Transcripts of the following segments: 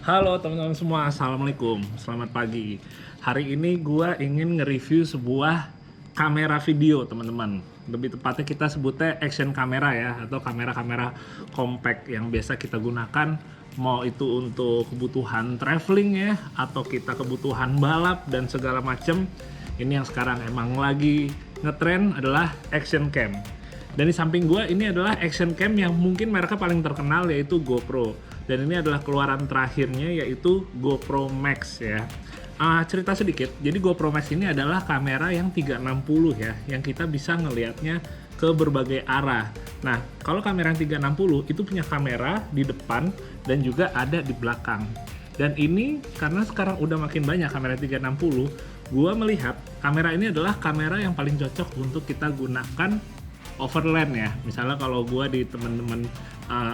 Halo teman-teman semua, Assalamualaikum, selamat pagi. Hari ini gua ingin nge-review sebuah kamera video teman-teman. Lebih tepatnya kita sebutnya action kamera ya, atau kamera-kamera compact yang biasa kita gunakan. Mau itu untuk kebutuhan traveling ya, atau kita kebutuhan balap dan segala macem. Ini yang sekarang emang lagi ngetren adalah action cam. Dan di samping gua ini adalah action cam yang mungkin mereknya paling terkenal, yaitu GoPro. Dan ini adalah keluaran terakhirnya, yaitu GoPro Max ya. Cerita sedikit, jadi GoPro Max ini adalah kamera yang 360 ya, yang kita bisa ngelihatnya ke berbagai arah. Nah, kalau kamera yang 360 itu punya kamera di depan dan juga ada di belakang. Dan ini karena sekarang udah makin banyak kamera 360, gua melihat kamera ini adalah kamera yang paling cocok untuk kita gunakan overland ya. Misalnya kalau gua di teman-teman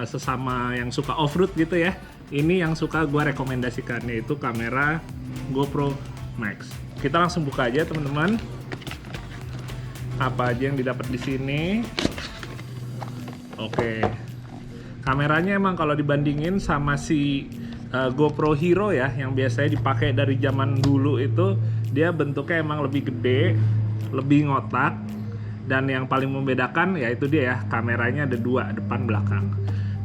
sesama yang suka off-road gitu ya, ini yang suka gua rekomendasikan, yaitu kamera GoPro Max. Kita langsung buka aja teman-teman. Apa aja yang didapat di sini? Oke. Kameranya emang kalau dibandingin sama si GoPro Hero ya, yang biasanya dipakai dari zaman dulu itu, dia bentuknya emang lebih gede, lebih ngotak. Dan yang paling membedakan yaitu dia ya, kameranya ada dua, depan belakang.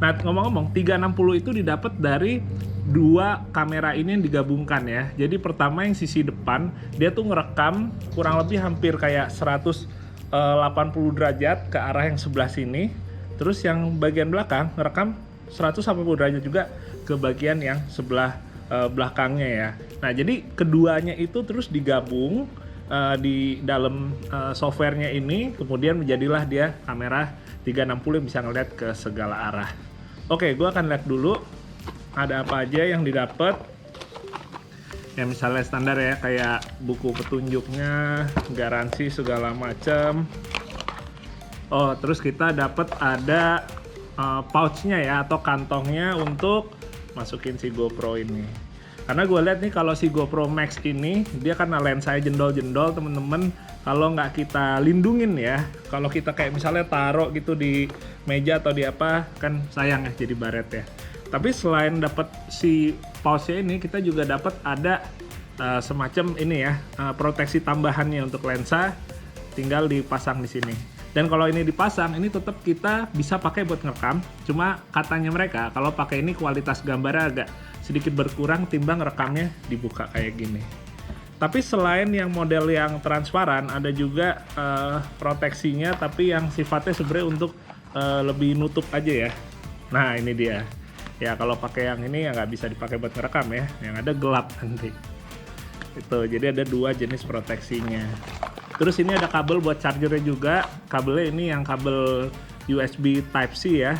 Nah, ngomong-ngomong, 360 itu didapat dari dua kamera ini yang digabungkan ya. Jadi pertama yang sisi depan, dia tuh ngerekam kurang lebih hampir kayak 180 derajat ke arah yang sebelah sini. Terus yang bagian belakang ngerekam 180 derajat juga ke bagian yang sebelah belakangnya ya. Nah, jadi keduanya itu terus digabung di dalam softwarenya ini, kemudian menjadilah dia kamera 360 yang bisa ngeliat ke segala arah. Oke, gue akan lihat dulu ada apa aja yang didapat. Ya misalnya standar ya, kayak buku petunjuknya, garansi segala macam. Oh, terus kita dapat ada pouchnya ya, atau kantongnya untuk masukin si GoPro ini. Karena gue lihat nih kalau si GoPro Max ini, dia karena lensanya jendol-jendol temen-temen, kalau nggak kita lindungin ya, kalau kita kayak misalnya taruh gitu di meja atau di apa, kan sayang ya jadi baret ya. Tapi selain dapat si pouchnya ini, kita juga dapat ada semacam ini ya, proteksi tambahannya untuk lensa, tinggal dipasang di sini. Dan kalau ini dipasang, ini tetap kita bisa pakai buat ngerekam. Cuma katanya mereka kalau pakai ini kualitas gambarnya agak sedikit berkurang timbang rekamnya dibuka kayak gini. Tapi selain yang model yang transparan, ada juga proteksinya, tapi yang sifatnya sebenarnya untuk lebih nutup aja ya. Nah ini dia. Ya kalau pakai yang ini ya nggak bisa dipakai buat ngerekam ya. Yang ada gelap nanti. Itu. Jadi ada dua jenis proteksinya. Terus ini ada kabel buat chargernya juga. Kabelnya ini yang kabel USB Type-C ya.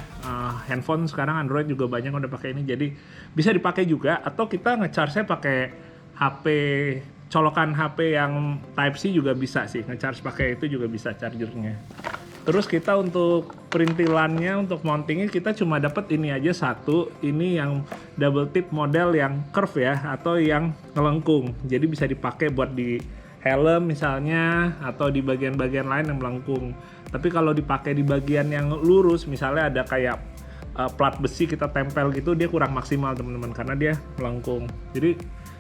Handphone sekarang Android juga banyak udah pakai ini. Jadi bisa dipakai juga, atau kita nge-charge-nya pakai HP, colokan HP yang Type-C juga bisa sih. Nge-charge pakai itu juga bisa chargernya. Terus kita untuk perintilannya, untuk mountingnya kita cuma dapat ini aja satu. Ini yang double tip model yang curve ya, atau yang ngelengkung. Jadi bisa dipakai buat di helm misalnya, atau di bagian-bagian lain yang melengkung. Tapi kalau dipakai di bagian yang lurus, misalnya ada kayak plat besi kita tempel gitu, dia kurang maksimal teman-teman karena dia melengkung. Jadi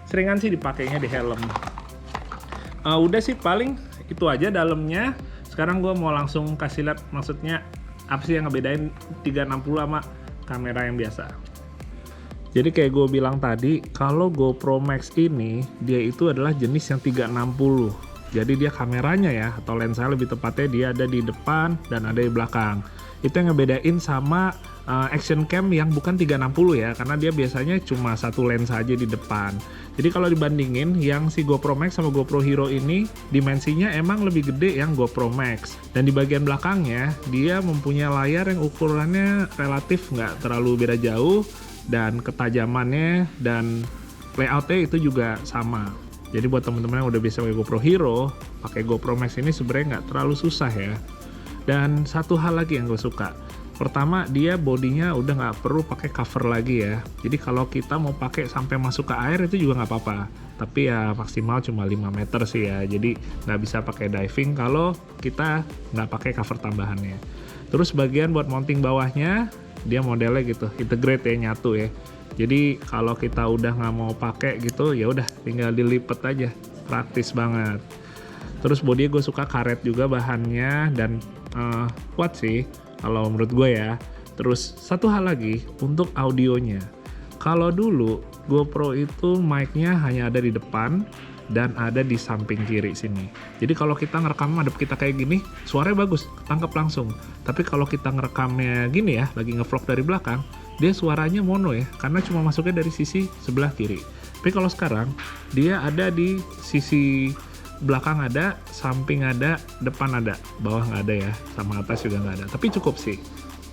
seringan sih dipakainya di helm. Udah sih paling itu aja dalamnya. Sekarang gue mau langsung kasih lihat, maksudnya apa sih yang ngebedain 360 sama kamera yang biasa. Jadi kayak gue bilang tadi, kalau GoPro Max ini, dia itu adalah jenis yang 360. Jadi dia kameranya ya, atau lensa lebih tepatnya, dia ada di depan dan ada di belakang. Itu yang ngebedain sama action cam yang bukan 360 ya, karena dia biasanya cuma satu lensa aja di depan. Jadi kalau dibandingin, yang si GoPro Max sama GoPro Hero ini, dimensinya emang lebih gede yang GoPro Max. Dan di bagian belakangnya, dia mempunyai layar yang ukurannya relatif nggak terlalu beda jauh, dan ketajamannya dan layoutnya itu juga sama. Jadi buat teman-teman yang udah bisa pakai GoPro Hero, pakai GoPro Max ini sebenarnya nggak terlalu susah ya. Dan satu hal lagi yang gue suka, pertama dia bodinya udah nggak perlu pakai cover lagi ya. Jadi kalau kita mau pakai sampai masuk ke air itu juga nggak apa-apa. Tapi ya maksimal cuma 5 meter sih ya. Jadi nggak bisa pakai diving kalau kita nggak pakai cover tambahannya. Terus bagian buat mounting bawahnya, dia modelnya gitu, integrate ya, nyatu ya. Jadi kalau kita udah nggak mau pakai gitu, ya udah tinggal dilipet aja, praktis banget. Terus bodi gue suka karet juga bahannya dan kuat sih kalau menurut gue ya. Terus satu hal lagi untuk audionya. Kalau dulu GoPro itu mic-nya hanya ada di depan dan ada di samping kiri sini. Jadi kalau kita ngerekam madep kita kayak gini, suaranya bagus, tangkap langsung. Tapi kalau kita ngerekamnya gini ya, lagi ngevlog dari belakang, dia suaranya mono ya, karena cuma masuknya dari sisi sebelah kiri. Tapi kalau sekarang, dia ada di sisi belakang ada, samping ada, depan ada, bawah nggak ada ya, sama atas juga nggak ada. Tapi cukup sih.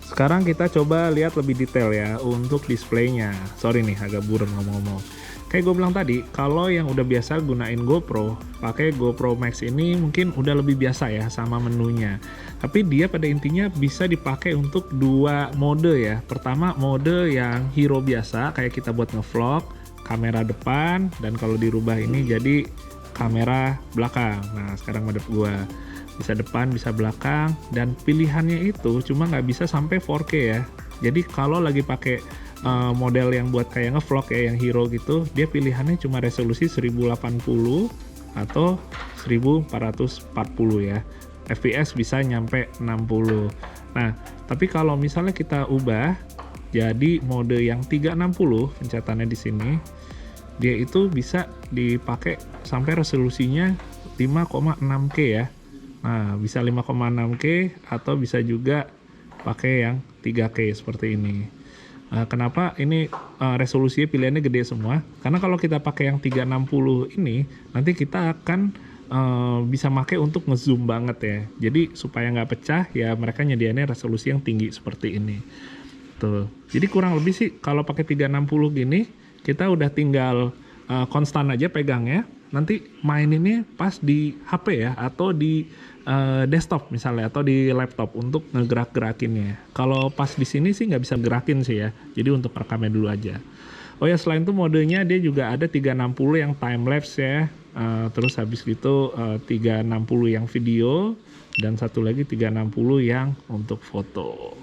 Sekarang kita coba lihat lebih detail ya untuk displaynya. Sorry nih, agak buram ngomong-ngomong. Kayak gue bilang tadi, kalau yang udah biasa gunain GoPro, pakai GoPro Max ini mungkin udah lebih biasa ya sama menunya. Tapi dia pada intinya bisa dipakai untuk dua mode ya. Pertama mode yang hero biasa, kayak kita buat ngevlog, kamera depan, dan kalau dirubah ini jadi kamera belakang. Nah sekarang madep gue. Bisa depan, bisa belakang, dan pilihannya itu cuma nggak bisa sampai 4K ya. Jadi kalau lagi pakai model yang buat kayak ngevlog ya, yang hero gitu, dia pilihannya cuma resolusi 1080 atau 1440 ya. FPS bisa nyampe 60. Nah, tapi kalau misalnya kita ubah jadi mode yang 360, pencetannya di sini, dia itu bisa dipakai sampai resolusinya 5,6K ya. Nah, bisa 5,6K atau bisa juga pakai yang 3K seperti ini. Kenapa ini resolusinya pilihannya gede semua? Karena kalau kita pakai yang 360 ini, nanti kita akan bisa pakai untuk ngezoom banget ya. Jadi supaya nggak pecah ya mereka nyediainnya resolusi yang tinggi seperti ini. Tuh. Jadi kurang lebih sih kalau pakai 360 gini, kita udah tinggal konstan aja pegangnya. Nanti maininnya pas di HP ya atau di desktop misalnya atau di laptop untuk ngegerak-gerakinnya. Kalau pas di sini sih nggak bisa gerakin sih ya. Jadi untuk rekamnya dulu aja. Oh ya selain itu modenya dia juga ada 360 yang time lapse ya. Terus habis itu 360 yang video dan satu lagi 360 yang untuk foto.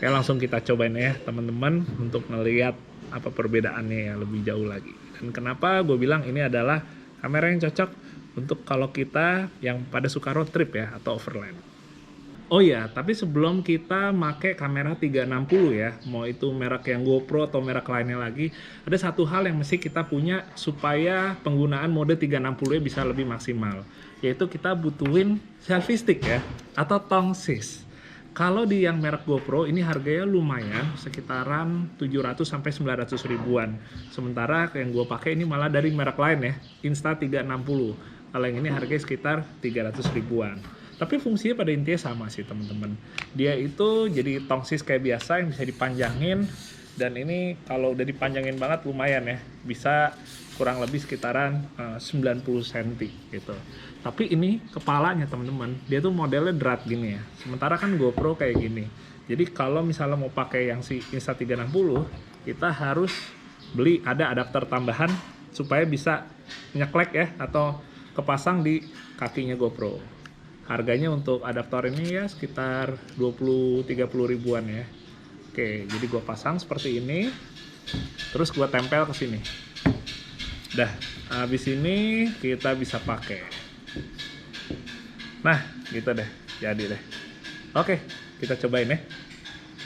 Oke langsung kita cobain ya teman-teman untuk ngelihat apa perbedaannya ya lebih jauh lagi. Dan kenapa gue bilang ini adalah kamera yang cocok untuk kalau kita yang pada suka road trip ya atau overland. Oh iya, tapi sebelum kita pakai kamera 360 ya, mau itu merek yang GoPro atau merek lainnya lagi, ada satu hal yang mesti kita punya supaya penggunaan mode 360 bisa lebih maksimal, yaitu kita butuhin selfie stick ya atau tongsis. Kalau di yang merek GoPro ini harganya lumayan, sekitaran 700 sampai 900 ribuan. Sementara yang gue pakai ini malah dari merek lain ya, Insta360. Kalau yang ini harganya sekitar 300 ribuan. Tapi fungsinya pada intinya sama sih teman-teman. Dia itu jadi tongsis kayak biasa yang bisa dipanjangin. Dan ini kalau udah dipanjangin banget lumayan ya. Bisa kurang lebih sekitaran 90 cm gitu. Tapi ini kepalanya teman-teman, dia tuh modelnya drat gini ya. Sementara kan GoPro kayak gini. Jadi kalau misalnya mau pakai yang si Insta360, kita harus beli ada adapter tambahan supaya bisa nyeklek ya atau kepasang di kakinya GoPro. Harganya untuk adaptor ini ya sekitar 20-30 ribuan ya. Oke, jadi gue pasang seperti ini. Terus gue tempel ke sini. Dah, habis ini kita bisa pakai. Nah, gitu deh. Jadi deh. Oke, kita cobain ya.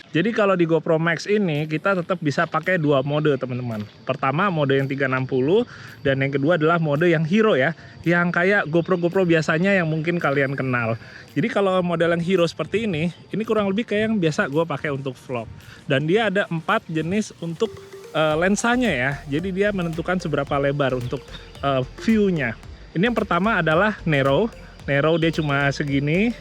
Jadi kalau di GoPro Max ini kita tetap bisa pakai dua mode teman-teman. Pertama mode yang 360 dan yang kedua adalah mode yang hero ya. Yang kayak GoPro biasanya yang mungkin kalian kenal. Jadi kalau model yang hero seperti ini kurang lebih kayak yang biasa gue pakai untuk vlog. Dan dia ada 4 jenis untuk lensanya ya. Jadi dia menentukan seberapa lebar untuk view-nya. Ini yang pertama adalah narrow. Narrow dia cuma segini,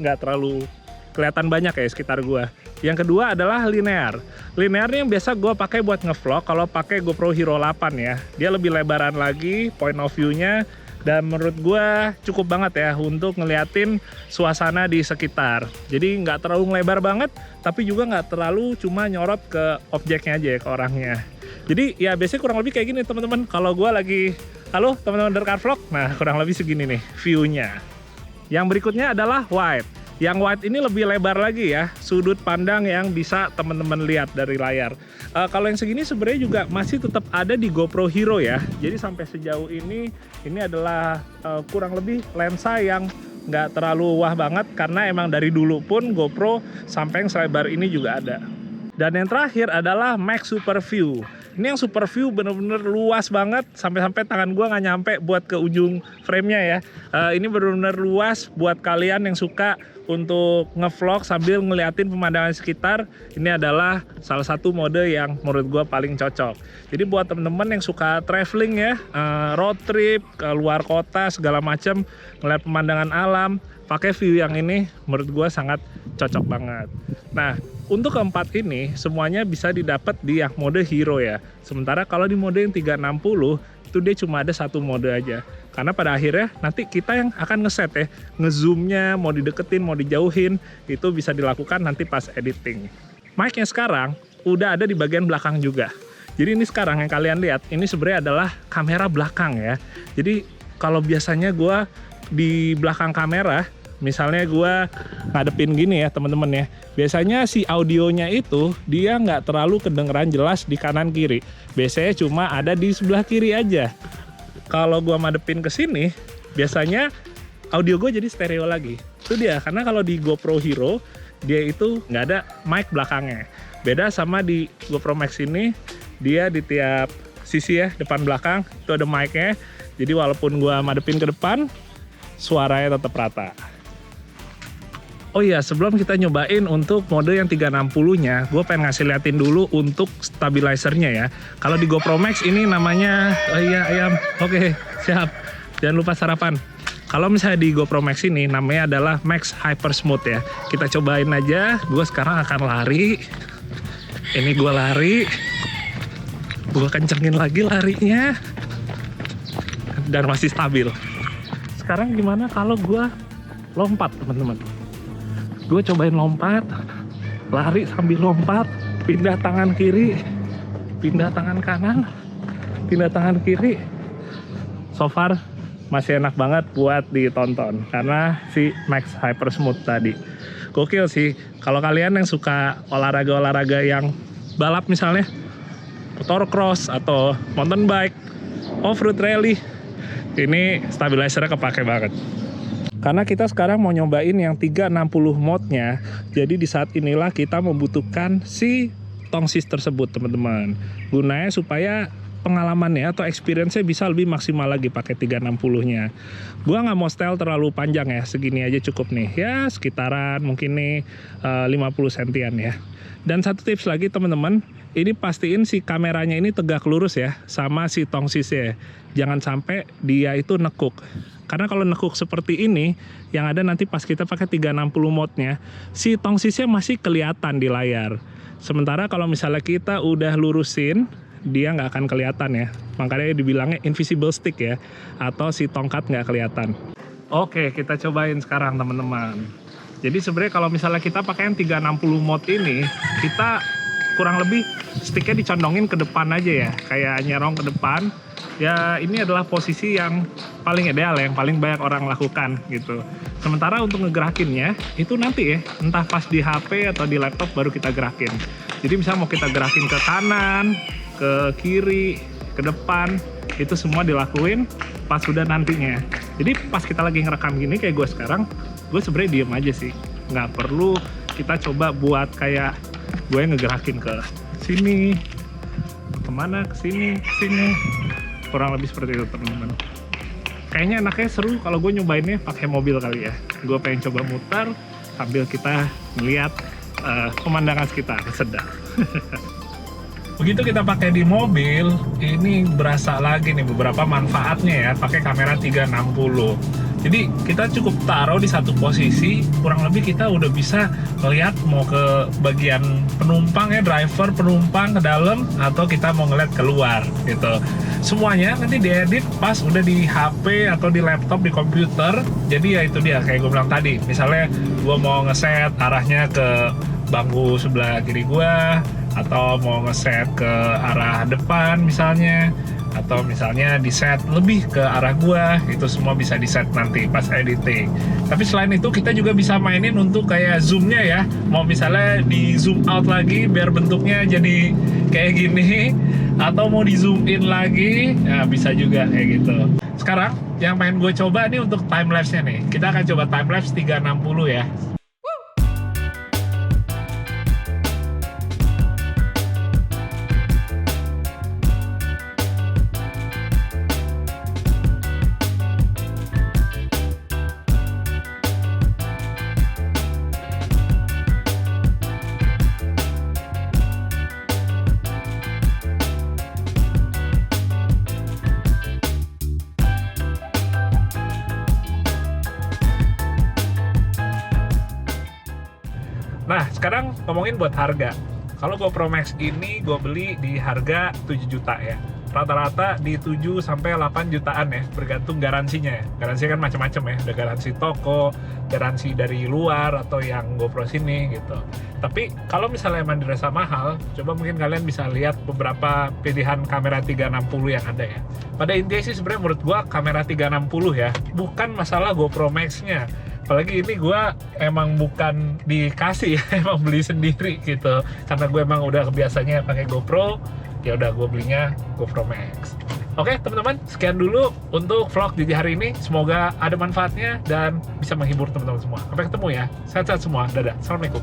nggak terlalu kelihatan banyak ya sekitar gua. Yang kedua adalah linear. Linear ini yang biasa gua pakai buat ngevlog kalau pakai GoPro Hero 8 ya. Dia lebih lebaran lagi point of view-nya dan menurut gua cukup banget ya untuk ngeliatin suasana di sekitar. Jadi nggak terlalu lebar banget, tapi juga nggak terlalu cuma nyorot ke objeknya aja ya, ke orangnya. Jadi ya biasanya kurang lebih kayak gini teman-teman. Kalau gua lagi, halo teman-teman dari Car Vlog, nah kurang lebih segini nih view-nya. Yang berikutnya adalah wide. Yang wide ini lebih lebar lagi ya, sudut pandang yang bisa teman-teman lihat dari layar. Kalau yang segini sebenarnya juga masih tetap ada di GoPro Hero ya. Jadi sampai sejauh ini adalah kurang lebih lensa yang nggak terlalu wah banget, karena emang dari dulu pun GoPro sampai yang selebar ini juga ada. Dan yang terakhir adalah Max Super View. Ini yang Super View bener-bener luas banget, sampai-sampai tangan gua nggak nyampe buat ke ujung frame-nya ya. Ini bener-bener luas buat kalian yang suka untuk ngevlog sambil ngeliatin pemandangan sekitar. Ini adalah salah satu mode yang menurut gua paling cocok. Jadi buat temen-temen yang suka traveling ya, road trip ke luar kota segala macam, ngeliat pemandangan alam, pakai view yang ini menurut gua sangat cocok banget. Nah, untuk keempat ini semuanya bisa didapat di yang mode Hero ya. Sementara kalau di mode yang 360 itu dia cuma ada satu mode aja. Karena pada akhirnya nanti kita yang akan ngeset ya, ngezoomnya mau dideketin, mau dijauhin, itu bisa dilakukan nanti pas editing. Mic-nya sekarang udah ada di bagian belakang juga. Jadi ini sekarang yang kalian lihat, ini sebenarnya adalah kamera belakang ya. Jadi kalau biasanya gua di belakang kamera, misalnya gue ngadepin gini ya teman-teman ya, biasanya si audionya itu dia nggak terlalu kedengeran jelas di kanan kiri, biasanya cuma ada di sebelah kiri aja. Kalau gue ngadepin ke sini, biasanya audio gue jadi stereo lagi. Itu dia, karena kalau di GoPro Hero dia itu nggak ada mic belakangnya. Beda sama di GoPro Max ini, dia di tiap sisi ya, depan belakang itu ada mic-nya. Jadi walaupun gue ngadepin ke depan, suaranya tetap rata. Oh iya, sebelum kita nyobain untuk mode yang 360-nya, gue pengen ngasih liatin dulu untuk stabilizernya ya. Kalau di GoPro Max ini namanya, oh iya ayam, oke siap, jangan lupa sarapan. Kalau misalnya di GoPro Max ini namanya adalah Max Hyper Smooth ya. Kita cobain aja, gue sekarang akan lari. Ini gue lari, gue kencengin lagi larinya, dan masih stabil. Sekarang gimana kalau gue lompat teman-teman? Gue cobain lompat, lari sambil lompat, pindah tangan kiri, pindah tangan kanan, pindah tangan kiri. So far masih enak banget buat ditonton karena si Max Hyper Smooth tadi. Gokil sih, kalau kalian yang suka olahraga-olahraga yang balap misalnya, motocross atau mountain bike, off-road rally, ini stabilizernya kepake banget. Karena kita sekarang mau nyobain yang 360 mode-nya, jadi di saat inilah kita membutuhkan si tongsis tersebut teman-teman. Gunanya supaya pengalamannya atau experience-nya bisa lebih maksimal lagi pakai 360-nya. Gua nggak mau style terlalu panjang ya, segini aja cukup nih. Ya sekitaran mungkin nih 50 sentian ya. Dan satu tips lagi teman-teman, ini pastiin si kameranya ini tegak lurus ya sama si tongsisnya. Jangan sampai dia itu nekuk. Karena kalau nekuk seperti ini, yang ada nanti pas kita pakai 360 mode-nya, si tongsisnya masih kelihatan di layar. Sementara kalau misalnya kita udah lurusin, dia nggak akan kelihatan ya. Makanya dibilangnya invisible stick ya, atau si tongkat nggak kelihatan. Oke, kita cobain sekarang teman-teman. Jadi sebenarnya kalau misalnya kita pakai yang 360 mode ini, kita kurang lebih sticknya dicondongin ke depan aja ya, kayak nyerong ke depan. Ya ini adalah posisi yang paling ideal, yang paling banyak orang lakukan gitu. Sementara untuk ngegerakinnya itu nanti ya, entah pas di HP atau di laptop baru kita gerakin. Jadi misalnya mau kita gerakin ke kanan, ke kiri, ke depan, itu semua dilakuin pas sudah nantinya. Jadi pas kita lagi ngerekam gini kayak gue sekarang, gue sebenarnya diem aja sih, nggak perlu kita coba buat kayak gue ngegerakin ke sini, kemana, ke sini, ke sini. Kurang lebih seperti itu teman-teman. Kayaknya enaknya seru kalau gue nyobainnya pakai mobil kali ya. Gue pengen coba muter sambil kita melihat pemandangan sekitar, sedap. Begitu kita pakai di mobil, ini berasa lagi nih beberapa manfaatnya ya, pakai kamera 360. Jadi kita cukup taruh di satu posisi, kurang lebih kita udah bisa ngeliat mau ke bagian penumpang ya, driver, penumpang ke dalam, atau kita mau ngeliat keluar gitu. Semuanya nanti diedit pas udah di HP atau di laptop, di komputer. Jadi ya itu dia, kayak gue bilang tadi, misalnya gue mau ngeset arahnya ke bangku sebelah kiri gue, atau mau ngeset ke arah depan misalnya, atau misalnya di set lebih ke arah gua, itu semua bisa di set nanti pas editing. Tapi selain itu kita juga bisa mainin untuk kayak zoomnya ya, mau misalnya di zoom out lagi biar bentuknya jadi kayak gini, atau mau di zoom in lagi, ya bisa juga kayak gitu. Sekarang yang pengen gue coba nih untuk time lapse nya nih, kita akan coba time lapse 360 ya. Nah, sekarang ngomongin buat harga. Kalau GoPro Max ini gue beli di harga 7 juta ya. Rata-rata di 7 sampai 8 jutaan ya, bergantung garansinya ya. Garansinya kan macam-macam ya, ada garansi toko, garansi dari luar atau yang GoPro sini gitu. Tapi kalau misalnya emang dirasa mahal, coba mungkin kalian bisa lihat beberapa pilihan kamera 360 yang ada ya. Pada intinya sih sebenarnya menurut gue kamera 360 ya, bukan masalah GoPro Max-nya. Apalagi ini gue emang bukan dikasih ya, emang beli sendiri gitu. Karena gue emang udah kebiasanya pakai GoPro, ya udah gue belinya GoPro Max. Oke teman-teman, sekian dulu untuk vlog di hari ini. Semoga ada manfaatnya dan bisa menghibur teman-teman semua. Sampai ketemu ya, sehat-sehat semua. Dadah, assalamualaikum.